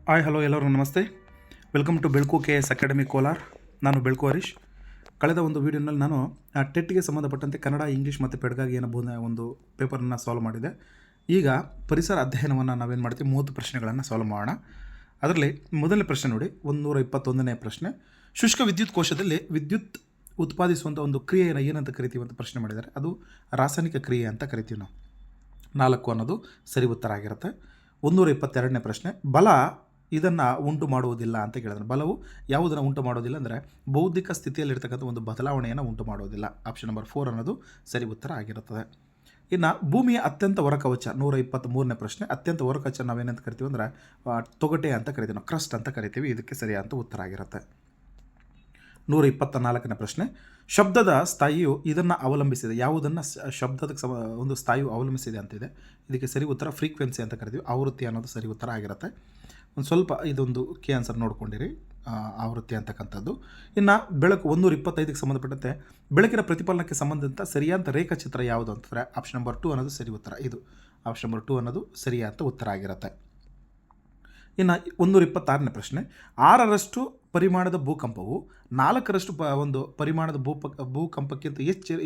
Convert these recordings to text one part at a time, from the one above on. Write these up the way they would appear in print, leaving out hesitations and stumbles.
Hi hello ಎಲ್ಲರಿಗೂ ನಮಸ್ತೆ. Welcome to Belku KS academy Kolar. ನಾನು ಬೆಳ್ಕು ಹರೀಶ್. ಕಳೆದ ಒಂದು ವೀಡಿಯೋನಲ್ಲಿ ನಾನು ಟೆಟ್ಗೆ ಸಂಬಂಧಪಟ್ಟಂತೆ ಕನ್ನಡ, ಇಂಗ್ಲೀಷ್ ಮತ್ತು ಪೆಡಗಾಗಿ ಏನಬಹುದು ಒಂದು ಪೇಪರನ್ನು ಸಾಲ್ವ್ ಮಾಡಿದೆ. ಈಗ ಪರಿಸರ ಅಧ್ಯಯನವನ್ನು ನಾವೇನು ಮಾಡ್ತೀವಿ, 30 ಪ್ರಶ್ನೆಗಳನ್ನು ಸಾಲ್ವ್ ಮಾಡೋಣ. ಅದರಲ್ಲಿ ಮೊದಲನೇ ಪ್ರಶ್ನೆ ನೋಡಿ, 121ನೇ ಪ್ರಶ್ನೆ. ಶುಷ್ಕ ವಿದ್ಯುತ್ ಕೋಶದಲ್ಲಿ ವಿದ್ಯುತ್ ಉತ್ಪಾದಿಸುವಂಥ ಒಂದು ಕ್ರಿಯೆಯನ್ನು ಏನಂತ ಕರಿತೀವಿ ಅಂತ ಪ್ರಶ್ನೆ ಮಾಡಿದ್ದಾರೆ. ಅದು ರಾಸಾಯನಿಕ ಕ್ರಿಯೆ ಅಂತ ಕರಿತೀವಿ ನಾವು. 4 ಅನ್ನೋದು ಸರಿ ಉತ್ತರ ಆಗಿರುತ್ತೆ. 122ನೇ ಪ್ರಶ್ನೆ. ಬಲ ಇದನ್ನು ಉಂಟು ಮಾಡುವುದಿಲ್ಲ ಅಂತ ಕೇಳಿದ್ರೆ, ಬಲವು ಯಾವುದನ್ನು ಉಂಟು ಮಾಡೋದಿಲ್ಲ ಅಂದರೆ ಬೌದ್ಧಿಕ ಸ್ಥಿತಿಯಲ್ಲಿರ್ತಕ್ಕಂಥ ಒಂದು ಬದಲಾವಣೆಯನ್ನು ಉಂಟು ಮಾಡೋದಿಲ್ಲ. ಆಪ್ಷನ್ ನಂಬರ್ 4 ಅನ್ನೋದು ಸರಿ ಉತ್ತರ ಆಗಿರುತ್ತದೆ. ಇನ್ನು ಭೂಮಿಯ ಅತ್ಯಂತ ಹೊರಕವಚ 123ನೇ ಪ್ರಶ್ನೆ. ಅತ್ಯಂತ ಹೊರಕವಚ ನಾವೇನಂತ ಕರಿತೀವಿ ಅಂದರೆ ತೊಗಟೆ ಅಂತ ಕರಿತೀವಿ ನಾವು, ಕ್ರಸ್ಟ್ ಅಂತ ಕರಿತೀವಿ. ಇದಕ್ಕೆ ಸರಿಯಾದ ಉತ್ತರ ಆಗಿರುತ್ತೆ. 124ನೇ ಪ್ರಶ್ನೆ. ಶಬ್ದದ ಸ್ಥಾಯಿಯು ಇದನ್ನು ಅವಲಂಬಿಸಿದೆ. ಯಾವುದನ್ನು ಶಬ್ದದ ಒಂದು ಸ್ಥಾಯಿಯು ಅವಲಂಬಿಸಿದೆ ಅಂತಿದೆ. ಇದಕ್ಕೆ ಸರಿ ಉತ್ತರ ಫ್ರೀಕ್ವೆನ್ಸಿ ಅಂತ ಕರಿತೀವಿ. ಆವೃತ್ತಿ ಅನ್ನೋದು ಸರಿ ಉತ್ತರ ಆಗಿರುತ್ತೆ. ಒಂದು ಸ್ವಲ್ಪ ಇದೊಂದು ಆನ್ಸರ್ ನೋಡ್ಕೊಂಡಿರಿ, ಆವೃತ್ತಿ ಅಂತಕ್ಕಂಥದ್ದು. ಇನ್ನು ಬೆಳಕು 125ಕ್ಕೆ ಸಂಬಂಧಪಟ್ಟಂತೆ ಬೆಳಕಿನ ಪ್ರತಿಫಲನಕ್ಕೆ ಸಂಬಂಧಿಸಿದಂಥ ಸರಿಯಾದ ರೇಖಾಚಿತ್ರ ಯಾವುದು ಅಂತಂದರೆ ಆಪ್ಷನ್ ನಂಬರ್ 2 ಅನ್ನೋದು ಸರಿ ಉತ್ತರ. ಇದು ಆಪ್ಷನ್ ನಂಬರ್ 2 ಅನ್ನೋದು ಸರಿಯಾದ ಉತ್ತರ ಆಗಿರುತ್ತೆ. ಇನ್ನು 126ನೇ ಪ್ರಶ್ನೆ. 6ರಷ್ಟು ಪರಿಮಾಣದ ಭೂಕಂಪವು 4ರಷ್ಟು ಒಂದು ಪರಿಮಾಣದ ಭೂಕಂಪಕ್ಕಿಂತ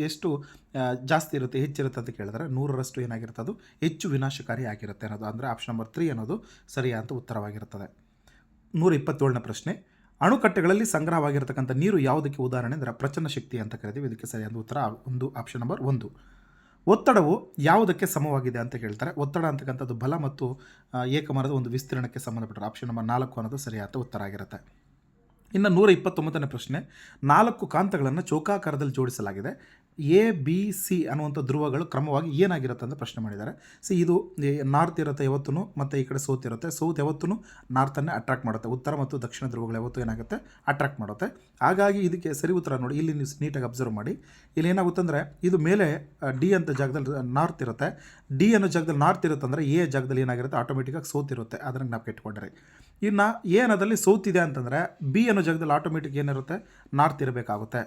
ಎಷ್ಟು ಜಾಸ್ತಿ ಇರುತ್ತೆ, ಹೆಚ್ಚಿರುತ್ತೆ ಅಂತ ಕೇಳಿದ್ರೆ 100ರಷ್ಟು ಏನಾಗಿರುತ್ತೆ, ಅದು ಹೆಚ್ಚು ವಿನಾಶಕಾರಿ ಆಗಿರುತ್ತೆ ಅನ್ನೋದು. ಅಂದರೆ ಆಪ್ಷನ್ ನಂಬರ್ 3 ಅನ್ನೋದು ಸರಿಯಾದ ಉತ್ತರವಾಗಿರುತ್ತದೆ. 127ನೇ ಪ್ರಶ್ನೆ. ಅಣುಕಟ್ಟೆಗಳಲ್ಲಿ ಸಂಗ್ರಹವಾಗಿರ್ತಕ್ಕಂಥ ನೀರು ಯಾವುದಕ್ಕೆ ಉದಾಹರಣೆ ಅಂದರೆ ಪ್ರಚನ್ನ ಶಕ್ತಿ ಅಂತ ಕರಿತೀವಿ. ಇದಕ್ಕೆ ಸರಿಯಾದ ಉತ್ತರ ಆಪ್ಷನ್ ನಂಬರ್ 1. ಒತ್ತಡವು ಯಾವುದಕ್ಕೆ ಸಮವಾಗಿದೆ ಅಂತ ಕೇಳ್ತಾರೆ. ಒತ್ತಡ ಅಂತಕ್ಕಂಥದ್ದು ಬಲ ಮತ್ತು ಏಕಮಾನದ ಒಂದು ವಿಸ್ತೀರ್ಣಕ್ಕೆ ಸಂಬಂಧಪಟ್ಟ ಆಪ್ಷನ್ ನಂಬರ್ 4 ಅನ್ನೋದು ಸರಿಯಾದ ಉತ್ತರ ಆಗಿರುತ್ತೆ. ಇನ್ನು 129ನೇ ಪ್ರಶ್ನೆ. 4 ಕಾಂತಗಳನ್ನು ಚೌಕಾಕಾರದಲ್ಲಿ ಜೋಡಿಸಲಾಗಿದೆ. ABC ಅನ್ನುವಂಥ ಧ್ರುವಗಳು ಕ್ರಮವಾಗಿ ಏನಾಗಿರುತ್ತೆ ಅಂತ ಪ್ರಶ್ನೆ ಮಾಡಿದ್ದಾರೆ. ಇದು ನಾರ್ತ್ ಇರುತ್ತೆ ಯಾವತ್ತೂ, ಮತ್ತು ಈ ಕಡೆ ಸೌತ್ ಇರುತ್ತೆ. ಸೌತ್ ಯಾವತ್ತೂ ನಾರ್ತನ್ನೇ ಅಟ್ರಾಕ್ಟ್ ಮಾಡುತ್ತೆ. ಉತ್ತರ ಮತ್ತು ದಕ್ಷಿಣ ಧ್ರುವಗಳು ಯಾವತ್ತೂ ಏನಾಗುತ್ತೆ, ಅಟ್ರಾಕ್ಟ್ ಮಾಡುತ್ತೆ. ಹಾಗಾಗಿ ಇದಕ್ಕೆ ಸರಿ ಉತ್ತರ ನೋಡಿ, ಇಲ್ಲಿ ನೀವು ನೀಟಾಗಿ ಅಬ್ಸರ್ವ್ ಮಾಡಿ. ಇಲ್ಲಿ ಏನಾಗುತ್ತೆ ಅಂದರೆ ಇದು ಮೇಲೆ ಡಿ ಅಂತ ಜಾಗದಲ್ಲಿ ನಾರ್ತ್ ಇರುತ್ತೆ, ಡಿ ಅನ್ನೋ ಜಾಗದಲ್ಲಿ ನಾರ್ತ್ ಇರುತ್ತೆ ಅಂದರೆ ಎ ಜಾಗದಲ್ಲಿ ಏನಾಗಿರುತ್ತೆ, ಆಟೋಮೆಟಿಕ್ಕಾಗಿ ಸೌತ್ ಇರುತ್ತೆ. ಅದನ್ನು ನಾವು ಇಟ್ಕೊಂಡ್ರೆ ಇನ್ನು ಎ ಅನ್ನೋದಲ್ಲಿ ಸೌತ್ ಇದೆ ಅಂತಂದರೆ ಬಿ ಅನ್ನೋ ಜಾಗದಲ್ಲಿ ಆಟೋಮೆಟಿಕ್ ಏನಿರುತ್ತೆ, ನಾರ್ತ್ ಇರಬೇಕಾಗುತ್ತೆ.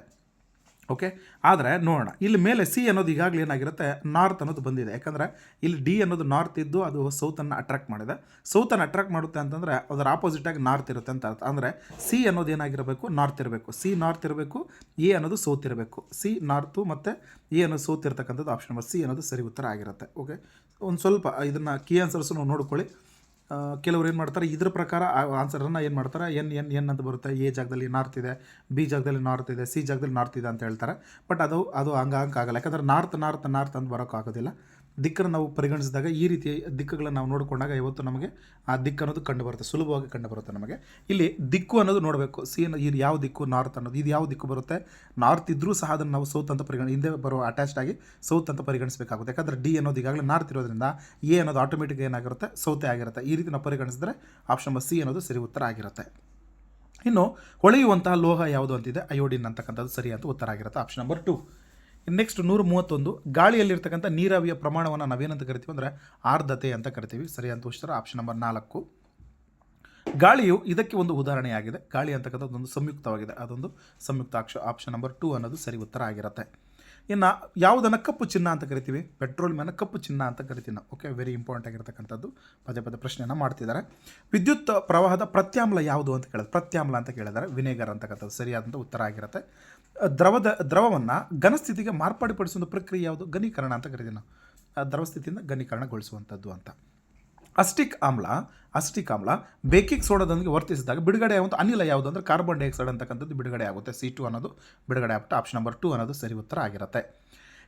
ಓಕೆ, ಆದರೆ ನೋಡೋಣ, ಇಲ್ಲಿ ಮೇಲೆ ಸಿ ಅನ್ನೋದು ಈಗಾಗಲೇ ಏನಾಗಿರುತ್ತೆ, ನಾರ್ತ್ ಅನ್ನೋದು ಬಂದಿದೆ. ಯಾಕಂದರೆ ಇಲ್ಲಿ ಡಿ ಅನ್ನೋದು ನಾರ್ತ್ ಇದ್ದು ಅದು ಸೌತನ್ನು ಅಟ್ರಾಕ್ಟ್ ಮಾಡಿದೆ. ಸೌತನ್ನು ಅಟ್ರಾಕ್ಟ್ ಮಾಡುತ್ತೆ ಅಂತಂದರೆ ಅದರ ಆಪೋಸಿಟಾಗಿ ನಾರ್ತ್ ಇರುತ್ತೆ ಅಂತ ಅರ್ಥ. ಅಂದರೆ ಸಿ ಅನ್ನೋದು ಏನಾಗಿರಬೇಕು, ನಾರ್ತ್ ಇರಬೇಕು. ಸಿ ನಾರ್ತ್ ಇರಬೇಕು, ಎ ಅನ್ನೋದು ಸೌತ್ ಇರಬೇಕು. ಸಿ ನಾರ್ತು ಮತ್ತು ಎ ಅನ್ನೋದು ಸೌತ್ ಇರತಕ್ಕಂಥದ್ದು ಆಪ್ಷನ್ ನಂಬರ್ ಸಿ ಅನ್ನೋದು ಸರಿ ಉತ್ತರ ಆಗಿರುತ್ತೆ. ಓಕೆ, ಒಂದು ಸ್ವಲ್ಪ ಇದನ್ನು ಕೀ ಆನ್ಸರ್ಸನ್ನು ನೋಡ್ಕೊಳ್ಳಿ. ಕೆಲವರು ಏನು ಮಾಡ್ತಾರೆ, ಇದ್ರ ಪ್ರಕಾರ ಆನ್ಸರನ್ನು ಏನು ಮಾಡ್ತಾರೆ, ಎನ್ ಅಂತ ಬರುತ್ತೆ. ಎ ಜಾಗದಲ್ಲಿ ನಾರ್ತ್ ಇದೆ, ಬಿ ಜಾಗದಲ್ಲಿ ನಾರ್ತ್ ಇದೆ, ಸಿ ಜಾಗದಲ್ಲಿ ನಾರ್ತ್ ಇದೆ ಅಂತ ಹೇಳ್ತಾರೆ. ಬಟ್ ಅದು ಹಂಗಾಗಲ್ಲ. ಯಾಕಂದರೆ ನಾರ್ತ್ ಅಂತ ಬರೋಕ್ಕಾಗೋದಿಲ್ಲ. ದಿಕ್ಕನ್ನು ನಾವು ಪರಿಗಣಿಸಿದಾಗ ಈ ರೀತಿ ದಿಕ್ಕುಗಳನ್ನು ನಾವು ನೋಡಿಕೊಂಡಾಗ ಇವತ್ತು ನಮಗೆ ಆ ದಿಕ್ಕು ಅನ್ನೋದು ಕಂಡು ಬರುತ್ತೆ, ಸುಲಭವಾಗಿ ಕಂಡು ಬರುತ್ತೆ ನಮಗೆ. ಇಲ್ಲಿ ದಿಕ್ಕು ಅನ್ನೋದು ನೋಡಬೇಕು. ಸಿ ಇದು ಯಾವ ದಿಕ್ಕು, ನಾರ್ತ್ ಅನ್ನೋದು ಇದು ಯಾವ ದಿಕ್ಕು ಬರುತ್ತೆ. ನಾರ್ತ್ ಇದ್ದರೂ ಸಹ ಅದನ್ನು ನಾವು ಸೌತ್ ಅಂತ ಹಿಂದೆ ಬರೋ ಅಟ್ಯಾಚ್ಡ್ ಆಗಿ ಸೌತ್ ಅಂತ ಪರಿಗಣಿಸಬೇಕಾಗುತ್ತೆ. ಯಾಕಂದರೆ ಡಿ ಅನ್ನೋದು ಈಗಾಗಲೇ ನಾರ್ತ್ ಇರೋದ್ರಿಂದ ಎ ಅನ್ನೋದು ಆಟೋಮೆಟಿಕ್ ಏನಾಗಿರುತ್ತೆ, ಸೌತೆ ಆಗಿರುತ್ತೆ. ಈ ರೀತಿ ನಾವು ಪರಿಗಣಿಸಿದ್ರೆ ಆಪ್ಷನ್ ನಂಬರ್ ಸಿ ಅನ್ನೋದು ಸರಿ ಉತ್ತರ ಆಗಿರುತ್ತೆ. ಇನ್ನು ಹೊಳೆಯುವಂತಹ ಲೋಹ ಯಾವುದು ಅಂತಿದೆ, ಅಯೋಡಿನ್ ಅಂತಕ್ಕಂಥದ್ದು ಸರಿಯಾದ ಉತ್ತರ ಆಗಿರುತ್ತೆ. Option number 2. ನೆಕ್ಸ್ಟ್ 131. ಗಾಳಿಯಲ್ಲಿರ್ತಕ್ಕಂಥ ನೀರಾವಿಯ ಪ್ರಮಾಣವನ್ನು ನಾವೇನಂತ ಕರಿತೀವಿ ಅಂದರೆ ಆರ್ದ್ರತೆ ಅಂತ ಕರಿತೀವಿ. ಸರಿಯಾದ ಉತ್ತರ ಆಪ್ಷನ್ ನಂಬರ್ 4. ಗಾಳಿಯು ಇದಕ್ಕೆ ಒಂದು ಉದಾಹರಣೆಯಾಗಿದೆ. ಗಾಳಿ ಅಂತಕ್ಕಂಥದ್ದು ಒಂದು ಸಂಯುಕ್ತವಾಗಿದೆ, ಅದೊಂದು ಸಂಯುಕ್ತ ಆಪ್ಷನ್ ನಂಬರ್ 2 ಅನ್ನೋದು ಸರಿ ಉತ್ತರ ಆಗಿರುತ್ತೆ. ಇನ್ನು ಯಾವುದನ್ನು ಕಪ್ಪು ಚಿನ್ನ ಅಂತ ಕರಿತೀವಿ, ಪೆಟ್ರೋಲಿಯಮನ್ನು ಕಪ್ಪು ಚಿನ್ನ ಅಂತ ಕರಿತೀವಿ ನಾವು. ಓಕೆ, ವೆರಿ ಇಂಪಾರ್ಟೆಂಟ್ ಆಗಿರ್ತಕ್ಕಂಥದ್ದು. ಪದೇ ಪ್ರಶ್ನೆಯನ್ನು ಮಾಡ್ತಿದ್ದಾರೆ. ವಿದ್ಯುತ್ ಪ್ರವಾಹದ ಪ್ರತ್ಯಾಮ್ಲ ಯಾವುದು ಅಂತ ಕೇಳಿದ್ರೆ, ಪ್ರತ್ಯಾಮ್ಲ ಅಂತ ಕೇಳಿದರೆ ವಿನೆಗರ್ ಅಂತಕ್ಕಂಥದ್ದು ಸರಿಯಾದಂಥ ಉತ್ತರ ಆಗಿರುತ್ತೆ. ದ್ರವವನ್ನು ಘನಸ್ಥಿತಿಗೆ ಮಾರ್ಪಾಡುಪಡಿಸುವ ಪ್ರಕ್ರಿಯೆ ಯಾವುದು, ಘನೀಕರಣ ಅಂತ ಕರಿತೀವಿ ನಾವು. ದ್ರವ ಸ್ಥಿತಿಯಿಂದ ಘನೀಕರಣಗೊಳಿಸುವಂಥದ್ದು ಅಂತ. ಅಸ್ಟಿಕ್ ಆಮ್ಲ ಬೇಕಿಂಗ್ ಸೋಡಾದೊಂದಿಗೆ ವರ್ತಿಸಿದಾಗ ಬಿಡುಗಡೆ ಆಗುವಂಥ ಅನಿಲ ಯಾವುದು ಅಂದರೆ ಕಾರ್ಬನ್ ಡೈಆಕ್ಸೈಡ್ ಅಂತಕ್ಕಂಥದ್ದು ಬಿಡುಗಡೆ ಆಗುತ್ತೆ. C2 ಅನ್ನೋದು ಬಿಡುಗಡೆ ಆಗುತ್ತೆ. ಆಪ್ಷನ್ ನಂಬರ್ 2 ಅನ್ನೋದು ಸರಿ ಉತ್ತರ ಆಗಿರುತ್ತೆ.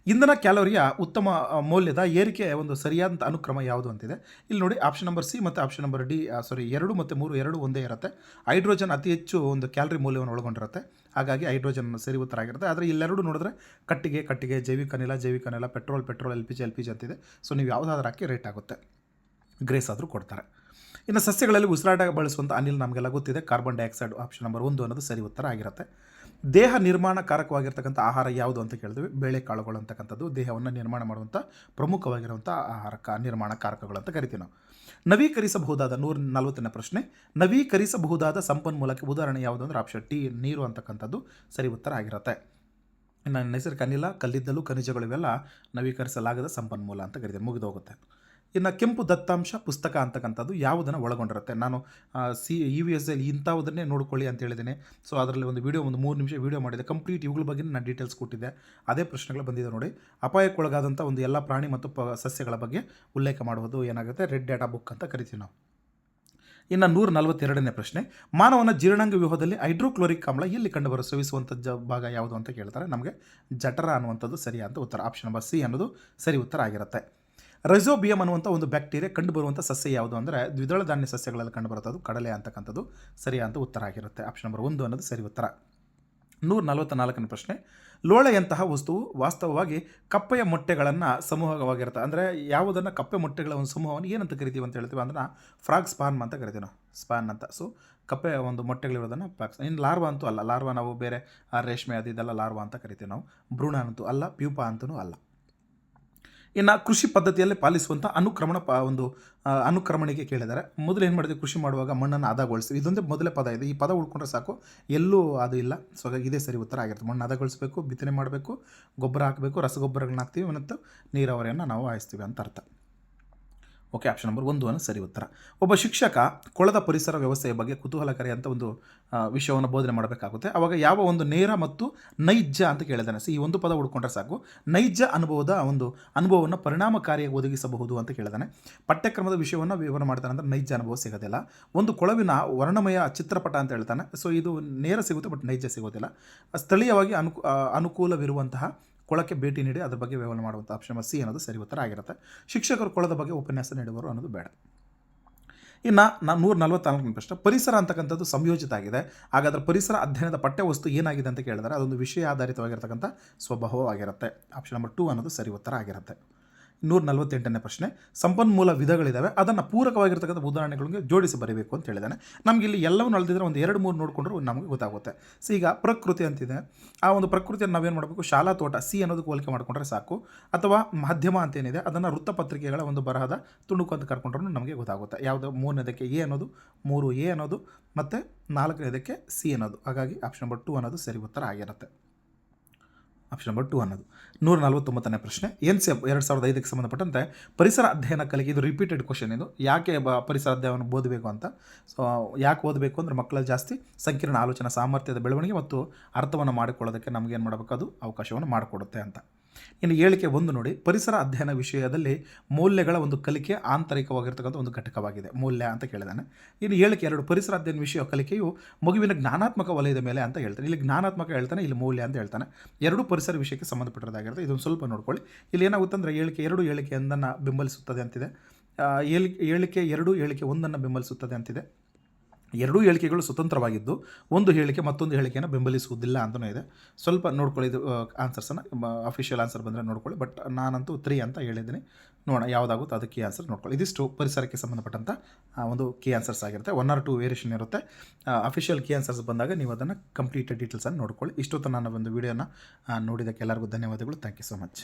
ಇಂಧನ ಕ್ಯಾಲೋರಿಯ ಉತ್ತಮ ಮೌಲ್ಯದ ಏರಿಕೆ ಒಂದು ಸರಿಯಾದಂಥ ಅನುಕ್ರಮ ಯಾವುದು ಅಂತಿದೆ. ಇಲ್ಲಿ ನೋಡಿ, ಆಪ್ಷನ್ ನಂಬರ್ ಸಿ ಮತ್ತು ಆಪ್ಷನ್ ನಂಬರ್ ಡಿ 2 ಮತ್ತು 3 ಎರಡು ಒಂದೇ ಇರುತ್ತೆ. ಹೈಡ್ರೋಜನ್ ಅತಿ ಹೆಚ್ಚು ಒಂದು ಕ್ಯಾಲರಿ ಮೌಲ್ಯವನ್ನು ಒಳಗೊಂಡಿರುತ್ತೆ. ಹಾಗಾಗಿ ಹೈಡ್ರೋಜನ್ ಸರಿ ಉತ್ತರ ಆಗಿರುತ್ತೆ. ಆದರೆ ಇಲ್ಲೆರಡು ನೋಡಿದ್ರೆ ಕಟ್ಟಿಗೆ ಜೈವಿಕ ಅನಿಲ ಪೆಟ್ರೋಲ್ LPG ಅಂತಿದೆ. ಸೊ ನೀವು ಯಾವುದಾದ್ರೂ ಹಾಕಿ ರೇಟ್ ಆಗುತ್ತೆ, ಗ್ರೇಸ್ ಆದರೂ ಕೊಡ್ತಾರೆ. ಇನ್ನು ಸಸ್ಯಗಳಲ್ಲಿ ಉಸಿರಾಟ ಬಳಸುವಂಥ ಅನಿಲ ನಮಗೆಲ್ಲ ಗೊತ್ತಿದೆ, ಕಾರ್ಬನ್ ಡೈಆಕ್ಸೈಡ್. ಆಪ್ಷನ್ ನಂಬರ್ 1 ಅನ್ನೋದು ಸರಿ ಉತ್ತರ ಆಗಿರುತ್ತೆ. ದೇಹ ನಿರ್ಮಾಣ ಕಾರಕವಾಗಿರ್ತಕ್ಕಂಥ ಆಹಾರ ಯಾವುದು ಅಂತ ಕೇಳಿದ್ವಿ, ಬೇಳೆಕಾಳುಗಳು ಅಂತಕ್ಕಂಥದ್ದು ದೇಹವನ್ನು ನಿರ್ಮಾಣ ಮಾಡುವಂಥ ಪ್ರಮುಖವಾಗಿರುವಂಥ ನಿರ್ಮಾಣ ಕಾರಕಗಳು ಅಂತ ಕರಿತೀವಿ ನಾವು. ನವೀಕರಿಸಬಹುದಾದ 140ನೇ ಪ್ರಶ್ನೆ. ನವೀಕರಿಸಬಹುದಾದ ಸಂಪನ್ಮೂಲಕ್ಕೆ ಉದಾಹರಣೆ ಯಾವುದು ಅಂದರೆ ಆಪ್ಷನ್ ಟಿ, ನೀರು ಅಂತಕ್ಕಂಥದ್ದು ಸರಿ ಉತ್ತರ ಆಗಿರುತ್ತೆ. ಇನ್ನು ನೈಸರ್ಗಿಕ ಅನಿಲ, ಕಲ್ಲಿದ್ದಲು, ಖನಿಜಗಳು ಇವೆಲ್ಲ ನವೀಕರಿಸಲಾಗದ ಸಂಪನ್ಮೂಲ ಅಂತ ಕರಿತೀವಿ, ಮುಗಿದೋಗುತ್ತೆ. ಇನ್ನು ಕೆಂಪು ದತ್ತಾಂಶ ಪುಸ್ತಕ ಅಂತಕ್ಕಂಥದ್ದು ಯಾವುದನ್ನು ಒಳಗೊಂಡಿರುತ್ತೆ. ನಾನು EVS ಅಲ್ಲಿ ಇಂಥವುದನ್ನೇ ನೋಡ್ಕೊಳ್ಳಿ ಅಂತ ಹೇಳಿದ್ದೇನೆ. ಸೊ ಅದರಲ್ಲಿ ಒಂದು ವಿಡಿಯೋ, ಒಂದು 3 ನಿಮಿಷ ವಿಡಿಯೋ ಮಾಡಿದೆ, ಕಂಪ್ಲೀಟ್ ಇವುಗಳ ಬಗ್ಗೆ ನಾನು ಡೀಟೇಲ್ಸ್ ಕೊಟ್ಟಿದ್ದೆ. ಅದೇ ಪ್ರಶ್ನೆಗಳು ಬಂದಿದೆ ನೋಡಿ. ಅಪಾಯಕ್ಕೊಳಗಾದಂಥ ಒಂದು ಎಲ್ಲ ಪ್ರಾಣಿ ಮತ್ತು ಸಸ್ಯಗಳ ಬಗ್ಗೆ ಉಲ್ಲೇಖ ಮಾಡುವುದು ಏನಾಗುತ್ತೆ, ರೆಡ್ ಡೇಟಾ ಬುಕ್ ಅಂತ ಕರಿತೀವಿ ನಾವು. ಇನ್ನು 142ನೇ ಪ್ರಶ್ನೆ, ಮಾನವನ ಜೀರ್ಣಾಂಗ ವ್ಯೂಹದಲ್ಲಿ ಹೈಡ್ರೋಕ್ಲೋರಿಕ್ ಆಮ್ಲ ಎಲ್ಲಿ ಕಂಡುಬರುವ ಸ್ರವಿಸುವಂಥ ಭಾಗ ಯಾವುದು ಅಂತ ಕೇಳ್ತಾರೆ. ನಮಗೆ ಜಠರ ಅನ್ನುವಂಥದ್ದು ಸರಿಯಾದ ಉತ್ತರ. ಆಪ್ಷನ್ ನಂಬರ್ ಸಿ ಅನ್ನೋದು ಸರಿ ಉತ್ತರ ಆಗಿರುತ್ತೆ. ರೈಸೋಬಿಯಂ ಅನ್ನುವಂಥ ಒಂದು ಬ್ಯಾಕ್ಟೀರಿಯಾ ಕಂಡುಬರುವಂಥ ಸಸ್ಯ ಯಾವುದು ಅಂದರೆ ದ್ವಿದಳ ಧಾನ್ಯ ಸಸ್ಯಗಳಲ್ಲಿ ಕಂಡುಬರುತ್ತದೆ ಕಡಲೆ ಅಂತಕ್ಕಂಥದ್ದು ಸರಿಯಾದ ಉತ್ತರ ಆಗಿರುತ್ತೆ. ಆಪ್ಷನ್ ನಂಬರ್ 1 ಅನ್ನೋದು ಸರಿ ಉತ್ತರ. 144ನೇ ಪ್ರಶ್ನೆ, ಲೋಳೆಯಂತಹ ವಸ್ತುವು ವಾಸ್ತವವಾಗಿ ಕಪ್ಪೆಯ ಮೊಟ್ಟೆಗಳನ್ನು ಸಮೂಹವಾಗಿರುತ್ತೆ. ಅಂದರೆ ಯಾವುದನ್ನು ಕಪ್ಪೆ ಮೊಟ್ಟೆಗಳ ಒಂದು ಸಮೂಹವನ್ನು ಏನಂತ ಕರಿತೀವಿ ಅಂತ ಹೇಳ್ತೀವಿ ಅಂದ್ರೆ ಫ್ರಾಗ್ ಸ್ಪಾನ್ ಅಂತ ಕರಿತೀವಿ ನಾವು, ಸ್ಪಾನ್ ಅಂತ. ಸೊ ಕಪ್ಪೆ ಒಂದು ಮೊಟ್ಟೆಗಳಿರೋದನ್ನು ಫ್ರಾಗ್ಸ್. ಇನ್ನು ಲಾರ್ವಾ ಅಂತೂ ಅಲ್ಲ, ಲಾರ್ವಾ ನಾವು ಬೇರೆ ರೇಷ್ಮೆ ಅದು ಇದೆಲ್ಲ ಲಾರ್ವಾ ಅಂತ ಕರಿತೀವಿ ನಾವು. ಭ್ರೂಣ ಅಂತೂ ಅಲ್ಲ, ಪ್ಯೂಪಾ ಅಂತೂ ಅಲ್ಲ. ಇನ್ನು ಕೃಷಿ ಪದ್ಧತಿಯಲ್ಲಿ ಪಾಲಿಸುವಂಥ ಅನುಕ್ರಮಣಿಗೆ ಕೇಳಿದ್ದಾರೆ. ಮೊದಲು ಏನು ಮಾಡಿದ್ವಿ, ಕೃಷಿ ಮಾಡುವಾಗ ಮಣ್ಣನ್ನು ಹದಗೊಳಿಸ್ತೀವಿ. ಇದೊಂದೇ ಮೊದಲೇ ಪದ ಇದೆ. ಈ ಪದ ಉಳ್ಕೊಂಡ್ರೆ ಸಾಕು, ಎಲ್ಲೂ ಅದು ಇಲ್ಲ. ಸೊ ಹಾಗಾಗಿ ಇದೇ ಸರಿ ಉತ್ತರ ಆಗಿರುತ್ತೆ. ಮಣ್ಣು ಹದಗೊಳಿಸಬೇಕು, ಬಿತ್ತನೆ ಮಾಡಬೇಕು, ಗೊಬ್ಬರ ಹಾಕಬೇಕು, ರಸಗೊಬ್ಬರಗಳನ್ನ ಹಾಕ್ತೀವಿ ಮತ್ತು ನೀರಾವರಿಯನ್ನು ನಾವು ಹಾಯಿಸ್ತೀವಿ ಅಂತ ಅರ್ಥ. ಓಕೆ, ಆಪ್ಷನ್ ನಂಬರ್ 1 ಅನ್ನೋ ಸರಿ ಉತ್ತರ. ಒಬ್ಬ ಶಿಕ್ಷಕ ಕೊಳದ ಪರಿಸರ ವ್ಯವಸ್ಥೆಯ ಬಗ್ಗೆ ಕುತೂಹಲಕಾರಿ ಅಂತ ಒಂದು ವಿಷಯವನ್ನು ಬೋಧನೆ ಮಾಡಬೇಕಾಗುತ್ತೆ. ಆವಾಗ ಯಾವ ಒಂದು ನೇರ ಮತ್ತು ನೈಜ ಅಂತ ಕೇಳಿದ್ದಾನೆ. ಈ ಒಂದು ಪದ ಹುಡ್ಕೊಂಡ್ರೆ ಸಾಕು, ನೈಜ ಅನುಭವವನ್ನು ಪರಿಣಾಮಕಾರಿಯಾಗಿ ಒದಗಿಸಬಹುದು ಅಂತ ಕೇಳಿದಾನೆ. ಪಠ್ಯಕ್ರಮದ ವಿಷಯವನ್ನು ವಿವರಣೆ ಮಾಡ್ತಾನೆ ಅಂದರೆ ನೈಜ ಅನುಭವ ಸಿಗೋದಿಲ್ಲ. ಒಂದು ಕೊಳವಿನ ವರ್ಣಮಯ ಚಿತ್ರಪಟ ಅಂತ ಹೇಳ್ತಾನೆ. ಸೊ ಇದು ನೇರ ಸಿಗುತ್ತೆ, ಬಟ್ ನೈಜ ಸಿಗೋದಿಲ್ಲ. ಸ್ಥಳೀಯವಾಗಿ ಅನುಕೂಲವಿರುವಂತಹ ಕೊಳಕ್ಕೆ ಭೇಟಿ ನೀಡಿ ಅದರ ಬಗ್ಗೆ ವಿವರಣೆ ಮಾಡುವಂಥ ಆಪ್ಷನ್ ಸಿ ಅನ್ನೋದು ಸರಿ ಉತ್ತರ ಆಗಿರುತ್ತೆ. ಶಿಕ್ಷಕರು ಕೊಳದ ಬಗ್ಗೆ ಉಪನ್ಯಾಸ ನೀಡುವರು ಅನ್ನೋದು ಬೇಡ. ಇನ್ನು 144ನೇ ಪ್ರಶ್ನೆ, ಪರಿಸರ ಅಂತಕ್ಕಂಥದ್ದು ಸಂಯೋಜಿತ ಆಗಿದೆ. ಹಾಗಾದರೆ ಪರಿಸರ ಅಧ್ಯಯನದ ಪಠ್ಯವಸ್ತು ಏನಾಗಿದೆ ಅಂತ ಕೇಳಿದರೆ ಅದೊಂದು ವಿಷಯ ಆಧಾರಿತವಾಗಿರ್ತಕ್ಕಂಥ ಸ್ವಭಾವವಾಗಿರುತ್ತೆ. ಆಪ್ಷನ್ ನಂಬರ್ 2 ಅನ್ನೋದು ಸರಿ ಉತ್ತರ ಆಗಿರುತ್ತೆ. 148ನೇ ಪ್ರಶ್ನೆ, ಸಂಪನ್ಮೂಲ ವಿಧಗಳಿದ್ದಾವೆ, ಅದನ್ನು ಪೂರಕವಾಗಿರ್ತಕ್ಕಂಥ ಉದಾಹರಣೆಗಳಿಗೆ ಜೋಡಿಸಿ ಬರೀಬೇಕು ಅಂತ ಹೇಳಿದ್ದಾನೆ. ನಮಗೆ ಇಲ್ಲಿ ಎಲ್ಲವೂ ಅಳ್ದಿದ್ರೆ ಒಂದು 2-3 ನೋಡಿಕೊಂಡ್ರು ನಮಗೆ ಗೊತ್ತಾಗುತ್ತೆ. ಸೊ ಈಗ ಪ್ರಕೃತಿ ಅಂತಿದೆ, ಆ ಒಂದು ಪ್ರಕೃತಿಯನ್ನು ನಾವೇನು ಮಾಡಬೇಕು, ಶಾಲಾ ತೋಟ ಸಿ ಅನ್ನೋದಕ್ಕೆ ಹೋಲಿಕೆ ಮಾಡಿಕೊಂಡ್ರೆ ಸಾಕು. ಅಥವಾ ಮಾಧ್ಯಮ ಅಂತೇನಿದೆ ಅದನ್ನು ವೃತ್ತಪತ್ರಿಕೆಗಳ ಒಂದು ಬರಹದ ತುಣುಕು ಅಂತ ಕರ್ಕೊಂಡ್ರೂ ನಮಗೆ ಗೊತ್ತಾಗುತ್ತೆ. ಯಾವುದು 3ನೇದಕ್ಕೆ ಎ ಅನ್ನೋದು, 3 ಎ ಅನ್ನೋದು ಮತ್ತು 4ನೇದಕ್ಕೆ ಸಿ ಅನ್ನೋದು. ಹಾಗಾಗಿ ಆಪ್ಷನ್ ನಂಬರ್ 2 ಅನ್ನೋದು ಸರಿ ಉತ್ತರ ಆಗಿರುತ್ತೆ. ಆಪ್ಷನ್ ನಂಬರ್ 2 ಅನ್ನೋದು. 149ನೇ ಪ್ರಶ್ನೆ, NCERT 2005ಕ್ಕೆ ಸಂಬಂಧಪಟ್ಟಂತೆ ಪರಿಸರ ಅಧ್ಯಯನ ಕಲಿಕೆ, ಇದು ರಿಪೀಟೆಡ್ ಕ್ವಶನ್. ಇದು ಯಾಕೆ ಪರಿಸರ ಅಧ್ಯಯನ ಓದಬೇಕು ಅಂತ. ಸೊ ಯಾಕೆ ಓದಬೇಕು ಅಂದರೆ ಮಕ್ಕಳ ಜಾಸ್ತಿ ಸಂಕೀರ್ಣ ಆಲೋಚನಾ ಸಾಮರ್ಥ್ಯದ ಬೆಳವಣಿಗೆ ಮತ್ತು ಅರ್ಥವನ್ನು ಮಾಡಿಕೊಳ್ಳೋದಕ್ಕೆ ನಮಗೇನು ಮಾಡಬೇಕು, ಅದು ಅವಕಾಶವನ್ನು ಮಾಡಿಕೊಡುತ್ತೆ ಅಂತ. ಇನ್ನು ಹೇಳಿಕೆ 1 ನೋಡಿ, ಪರಿಸರ ಅಧ್ಯಯನ ವಿಷಯದಲ್ಲಿ ಮೌಲ್ಯಗಳ ಒಂದು ಕಲಿಕೆ ಆಂತರಿಕವಾಗಿರ್ತಕ್ಕಂಥ ಒಂದು ಘಟಕವಾಗಿದೆ, ಮೌಲ್ಯ ಅಂತ ಕೇಳಿದಾನೆ. ಇನ್ನು ಹೇಳಿಕೆ 2, ಪರಿಸರ ಅಧ್ಯಯನ ವಿಷಯ ಕಲಿಕೆಯು ಮಗುವಿನ ಜ್ಞಾನಾತ್ಮಕ ವಲಯದ ಮೇಲೆ ಅಂತ ಹೇಳ್ತಾನೆ. ಇಲ್ಲಿ ಜ್ಞಾನಾತ್ಮಕ ಹೇಳ್ತಾನೆ, ಇಲ್ಲಿ ಮೌಲ್ಯ ಅಂತ ಹೇಳ್ತಾನೆ. ಎರಡೂ ಪರಿಸರ ವಿಷಯಕ್ಕೆ ಸಂಬಂಧಪಟ್ಟಿರೋದಾಗಿರುತ್ತೆ. ಇದೊಂದು ಸ್ವಲ್ಪ ನೋಡ್ಕೊಳ್ಳಿ. ಇಲ್ಲಿ ಏನಾಗುತ್ತೆ ಅಂದರೆ ಹೇಳಿಕೆ 2 ಹೇಳಿಕೆ 1 ಬೆಂಬಲಿಸುತ್ತದೆ ಅಂತಿದೆ, ಹೇಳಿಕೆ 2 ಹೇಳಿಕೆ 1 ಬೆಂಬಲಿಸುತ್ತದೆ ಅಂತಿದೆ. ಎರಡೂ ಹೇಳಿಕೆಗಳು ಸ್ವತಂತ್ರವಾಗಿದ್ದು ಒಂದು ಹೇಳಿಕೆ ಮತ್ತೊಂದು ಹೇಳಿಕೆಯನ್ನು ಬೆಂಬಲಿಸುವುದಿಲ್ಲ ಅಂತಲೂ ಇದೆ. ಸ್ವಲ್ಪ ನೋಡ್ಕೊಳ್ಳಿ, ಇದು ಆನ್ಸರ್ಸನ್ನು ಅಫಿಷಿಯಲ್ ಆನ್ಸರ್ ಬಂದರೆ ನೋಡ್ಕೊಳ್ಳಿ. ಬಟ್ ನಾನಂತೂ 3 ಅಂತ ಹೇಳಿದ್ದೀನಿ. ನೋಡೋಣ ಯಾವುದಾಗುತ್ತೆ ಅದಕ್ಕೆ ಕೀ ಆನ್ಸರ್ ನೋಡ್ಕೊಳ್ಳಿ. ಇದಿಷ್ಟು ಪರಿಸರಕ್ಕೆ ಸಂಬಂಧಪಟ್ಟಂಥ ಒಂದು ಕೀ ಆನ್ಸರ್ಸ್ ಆಗಿರುತ್ತೆ. 1 or 2 ವೇರಿಯೇಷನ್ ಇರುತ್ತೆ. ಅಫಿಷಿಯಲ್ ಕೀ ಆನ್ಸರ್ಸ್ ಬಂದಾಗ ನೀವು ಅದನ್ನು ಕಂಪ್ಲೀಟ್ ಡೀಟೇಲ್ಸನ್ನು ನೋಡ್ಕೊಳ್ಳಿ. ಇಷ್ಟೊತ್ತು ನಾನು ಒಂದು ವೀಡಿಯೋನ ನೋಡಿದ್ದಕ್ಕೆ ಎಲ್ಲರಿಗೂ ಧನ್ಯವಾದಗಳು. Thank you so much.